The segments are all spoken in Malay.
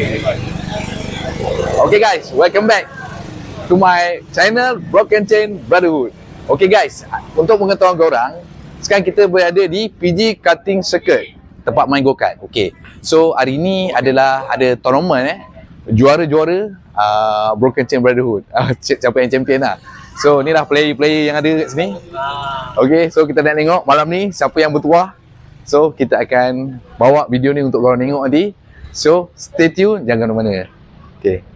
Okay guys, welcome back to my channel Broken Chain Brotherhood. Okay guys, untuk mengetahui korang, sekarang kita berada di PG Cutting Circuit, tempat main go-kart. Okay, so hari ni adalah ada tournament juara-juara Broken Chain Brotherhood. Siapa yang champion lah. So ni lah player-player yang ada kat sini. Okay, so kita nak tengok malam ni siapa yang bertuah. So kita akan bawa video ni untuk korang tengok nanti. So stay tune, jangan ke mana. Okay.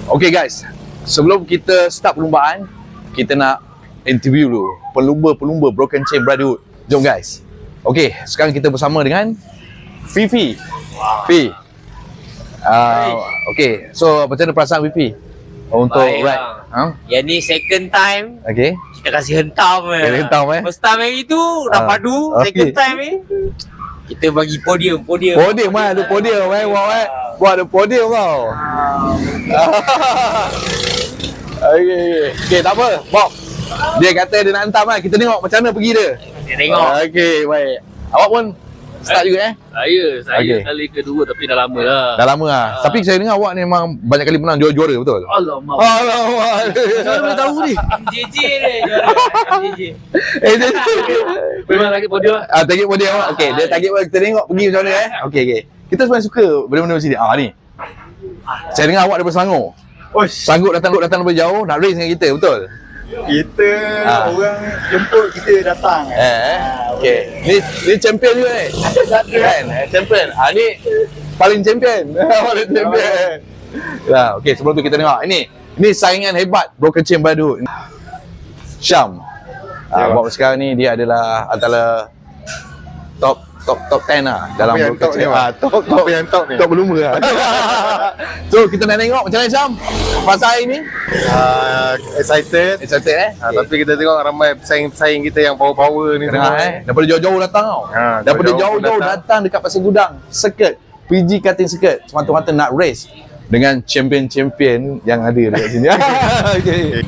Okay guys, sebelum kita start perlumbaan, kita nak interview dulu pelumba-pelumba Broken Chain Brotherhood. Jom guys. Okay, sekarang kita bersama dengan Fifi. Fi. Okay, so macam mana perasaan Fifi untuk baik ride? Yang ni second time. Okay. Kita kasih hentam Hentam First time hari tu dah padu. Okay. Second time ni kita bagi podium. Podium ada podium buat ada podium tau. Okay, tak apa Bob, dia kata dia nak hentam kan. Kita tengok macam mana pergi dia. Kita tengok. Okay, baik. Awak pun start juga Saya Okay. kali kedua tapi dah lama lah. Dah lama lah. Tapi saya dengar awak ni memang banyak kali menang juara-juara, betul? Alamak. Alamak. Saya boleh tahu ni. MJJ ni juara. MJJ. Memang lagi podium lah. Target podium awak. Okay, dia target podium. Kita tengok pergi macam mana Okay. Kita sebenarnya suka benda-benda macam ni. Ni. Saya dengar awak daripada Selangor. Sanggup datang daripada jauh nak race dengan kita, betul? Kita orang jemput, kita datang. Okay. Ni champion juga ni. Kan? Champion. Ni paling champion. Paling champion. Nah, okay, sebelum tu kita tengok. Ini saingan hebat Broken Chain Brotherhood. Syam. Bob sekarang ni dia adalah antara top 10 lah dalam Broken Chain. Top yang top ni. Top belum lah. So kita nak tengok macam mana Syam pasal hari ni. Excited. Tapi kita tengok ramai pesaing-pesaing kita yang power-power ni semua. Daripada jauh-jauh datang tau. Daripada jauh-jauh datang dekat Pasir Gudang Circuit, PG Cutting Circuit, semata-mata nak race dengan champion-champion yang ada dekat sini. Okay.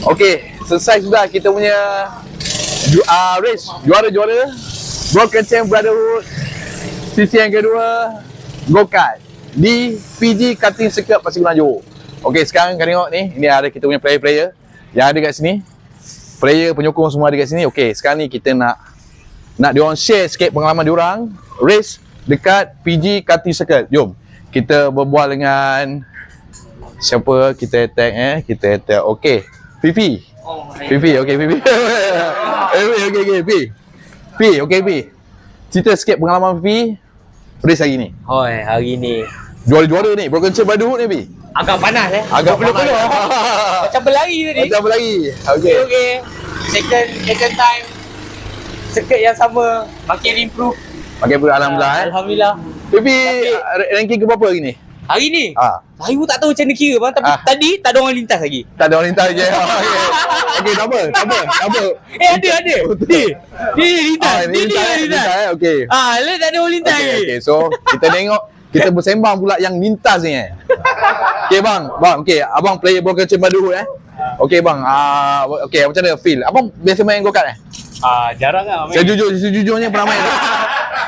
Okey, selesai sudah kita punya race juara-juara Broken Chain Brotherhood sisi yang kedua go-kart di PG Karting Circuit Pasir Gudang Johor. Okey, sekarang kau tengok ni, ini ada kita punya player-player yang ada kat sini. Player penyokong semua ada kat sini. Okey, sekarang ni kita nak diorang share sikit pengalaman diorang race dekat PG Karting Circuit. Jom kita berbual dengan siapa kita attack kita attack. Okey, Fifi. Fifi, okey Fifi. Okey Fifi. Okey Fifi. Cerita sikit pengalaman Fifi race hari ni. Hoi, hari ni Juara-juara ni, Broken Chain Brotherhood ni Fifi. agak panas Agak peluh. Macam berlari tadi. Macam berlari. Okey. Okey. Second time. Circuit yang sama, makin improve. Okey, alhamdulillah. Alhamdulillah. Fifi ranking ke berapa hari ni? Hari ni, Ah. saya pun tak tahu macam mana kira bang. Tapi tadi tak ada orang lintas lagi. Tak ada orang lintas je. Okey, tak apa. Ada. Dia lintas. Dia lintas. Okey. Lah tak ada orang lintas lagi. Okey, so kita tengok kita bersembang pula yang lintas ni Okey bang, okey, abang player Broken Chain Brotherhood Okey bang, okey macam mana feel? Abang biasa main go-kart Jarang lah main. Sejujurnya pernah main.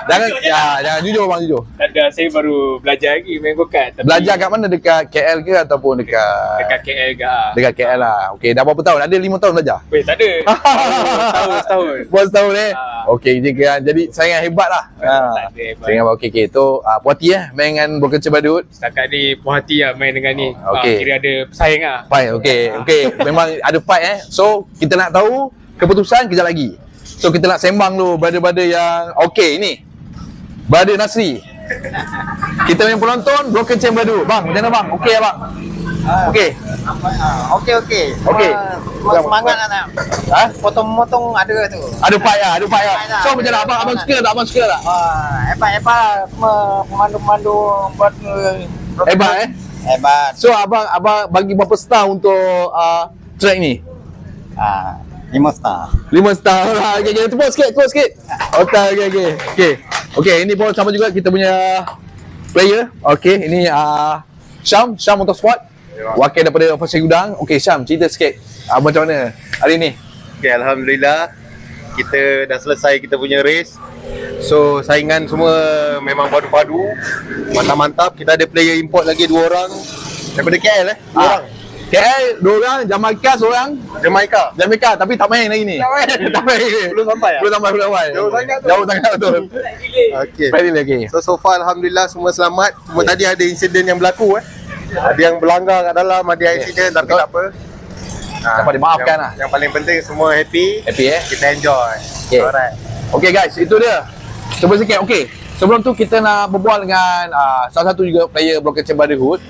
Jangan jujur bang, jujur. Tak ada, saya baru belajar lagi main go-kart. Belajar kat mana? Dekat KL ke ataupun dekat KL ke lah. Dekat KL lah. Okey, dah berapa tahun? Ada 5 tahun belajar? Weh, tak ada. Setahun. Buat setahun Okey, jadi saingan hebat lah. Tak ada hebat. Saingan okey. Tu puas hati main dengan Broken Chain Brotherhood. Setakat ni puas hati lah main dengan ni. Okey. Kira ada pesaing lah. Fight, okey. Memang ada fight So, kita nak tahu keputusan kejap lagi. So, kita nak sembang dulu brother-brother yang okey ni. Brother Nasri. Kita punya penonton Broken Chain Brotherhood. Bang, macam mana bang? Okey bang? Okey. Okey. Okey. Semangat nak. Potong-potong ada tu. Ada fight lah. So, macam mana abang suka tak? Abang suka tak? Hebat pemandu-pemandu buat Hebat hebat. So, abang bagi berapa star untuk track ni? 5 star. 5 star lah. Okey, tepuk sikit. Okey, ini pun sama juga kita punya player. Okey, ini Syam Motorsport. Wakil daripada Pasir Gudang. Okey, Syam, cerita sikit. Macam mana hari ni? Okay, alhamdulillah kita dah selesai kita punya race. So saingan semua memang padu-padu, mantap-mantap. Kita ada player import lagi 2 orang daripada KL 2 orang. KL 2 orang, Jamaica seorang. Jamaica tapi tak main hari ni. Tak main. Belum sampai. Jauh sangat betul. Okay. So far alhamdulillah semua selamat. Cuma tadi ada insiden yang berlaku Ada yang berlanggar kat dalam, ada insiden tapi tak apa. Dapat dimaafkan lah. Yang paling penting semua happy. Kita enjoy. Okay. Alright. Okay guys, itu dia. Cuba sikit. Okay. Sebelum tu kita nak berbual dengan salah satu juga player Broken Chain Brotherhood,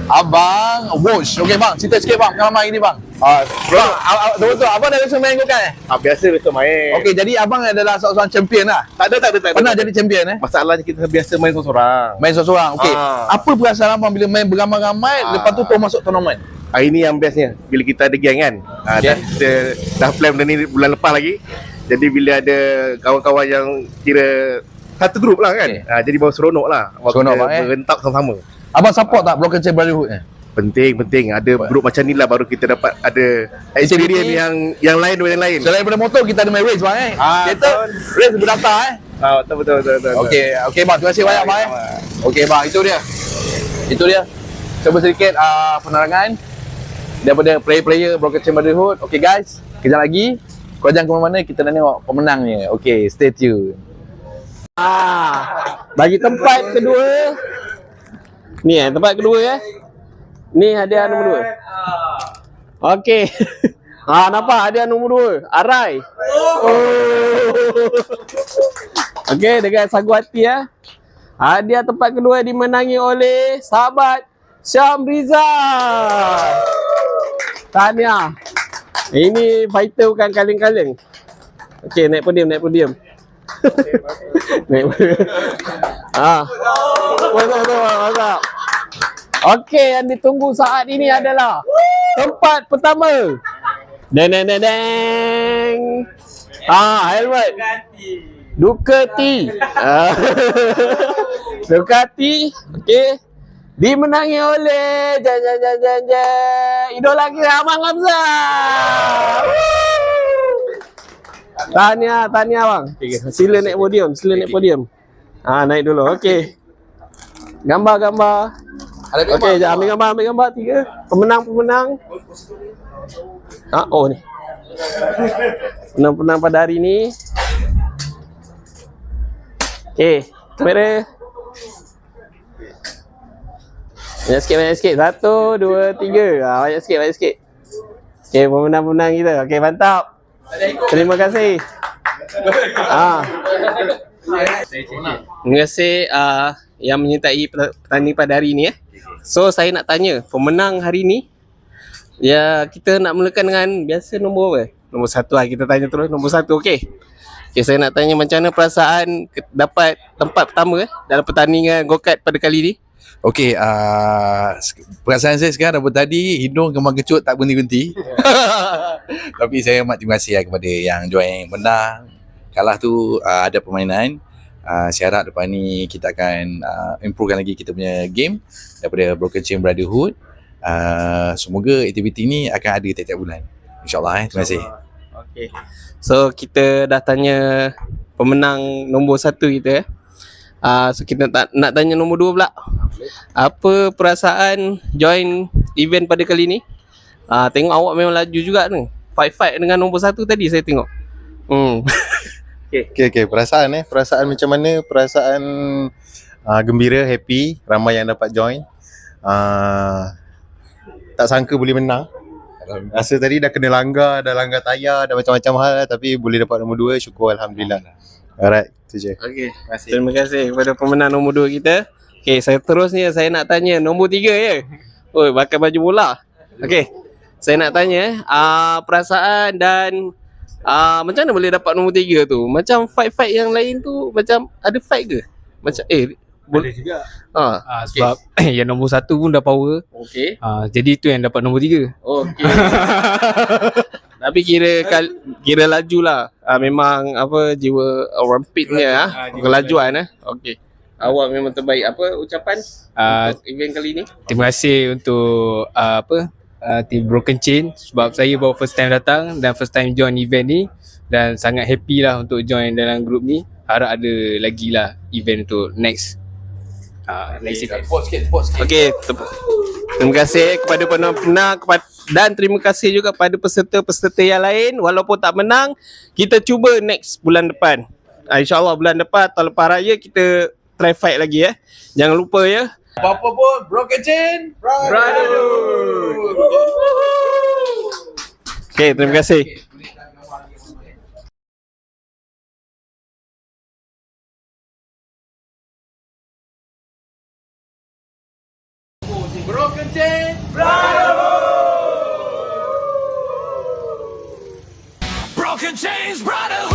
Abang Wosh. Okay bang, cerita sikit bang pengalaman ini bang. Betul-betul abang dah biasa main go-kart Biasa main. Okay, jadi abang adalah seorang champion lah. Tak ada. Pernah jadi champion Masalahnya kita biasa main seorang-seorang. Main seorang. Okay. Apa perasaan abang bila main beramai-ramai lepas tu masuk tournament? Ini yang bestnya bila kita ada geng kan. Kita dah plan benda ni bulan lepas lagi. Jadi bila ada kawan-kawan yang kira satu grup lah kan. Jadi baru seronok lah. Seronok kita berentak sama-sama. Abang support tak Broken Chain Brotherhood ni? Penting. Ada grup macam ni lah baru kita dapat ada experience yang lain daripada yang lain. Selain daripada motor kita ada main race bang Kita race berdaftar Betul. Okey bang, terima kasih banyak bang Okey bang, itu dia. Cuba sedikit penerangan daripada player-player Broken Chain Brotherhood. Okey guys, kejap lagi kau jangan ke mana-mana, kita nak tengok pemenangnya. Okey, stay tune. Bagi tempat kedua. Ni tempat kedua Ni hadiah nombor 2. Okey. Nampak hadiah nombor 2. Arai. Okey, dengan sagu hati hadiah tempat kedua dimenangi oleh sahabat Syam Rizal. Tahniah. Ini fighter bukan kaleng-kaleng. Okey, naik podium. Naik podium. Betul. Okey, yang ditunggu saat ini adalah tempat pertama. Deng. Helmet. Ducati. Ducati. Okey. dimenangi oleh idola kita Abang Hamzah. Tahniah bang. Sila naik podium. Naik dulu. Okey. Gambar. Okey, jom ambil gambar 3. Pemenang. Oh ni. Pemenang pada hari ni. Okey, kamera. Banyak sikit. 1, 2, 3. Banyak sikit. Okey, pemenang kita. Okey, mantap. Terima kasih. Terima kasih yang menyertai pertandingan pada hari ni. So, saya nak tanya, pemenang hari ni, ya, kita nak mulakan dengan biasa nombor apa? Nombor 1 lah, kita tanya terus. Nombor 1, okey. Okay, saya nak tanya macam mana perasaan dapat tempat pertama dalam pertandingan go-kart pada kali ni? Okey, perasaan saya sekarang daripada tadi hidung kembang kecut tak berhenti-henti. Tapi saya amat terima kasih kepada yang join menang. Kalah tu ada permainan. Saya harap depan ni kita akan improvekan lagi kita punya game daripada Broken Chain Brotherhood. Semoga aktiviti ni akan ada tiap-tiap bulan. InsyaAllah. Terima kasih. Okay. So kita dah tanya pemenang nombor 1 kita. So kita nak tanya nombor 2 pula. Apa perasaan join event pada kali ni? Tengok awak memang laju juga ni. Fight dengan nombor 1 tadi saya tengok. Okay. Perasaan macam mana? Perasaan gembira, happy, ramai yang dapat join. Tak sangka boleh menang. Rasa tadi dah kena langgar tayar, dah macam-macam hal, tapi boleh dapat nombor 2, syukur alhamdulillah. Alright, tu je. Okey. Terima kasih kepada pemenang nombor 2 kita. Okey, seterusnya saya nak tanya nombor 3 ya. Oi, pakai baju bola. Okey. Saya nak tanya perasaan dan macam mana boleh dapat nombor 3 tu? Macam fight yang lain tu macam ada fight ke? Macam Boleh juga. Okay. Sebab yang nombor 1 pun dah power. Okey. Jadi tu yang dapat nombor 3. Okey. Tapi kira laju lah. Memang jiwa rampitnya kelajuan Okey. Awak memang terbaik. Apa ucapan untuk event kali ni? Terima kasih untuk team Broken Chain sebab saya baru first time datang dan first time join event ni dan sangat happy lah untuk join dalam group ni. Harap ada lagi lah event untuk next event. Okey, terima kasih kepada pemenang dan terima kasih juga kepada peserta-peserta yang lain. Walaupun tak menang, kita cuba next bulan depan. InsyaAllah bulan depan atau lepas raya kita try fight lagi Jangan lupa Apa pun Broken Chain Brotherhood. Okey, terima kasih. Broken Chain Broken Chains Brotherhood.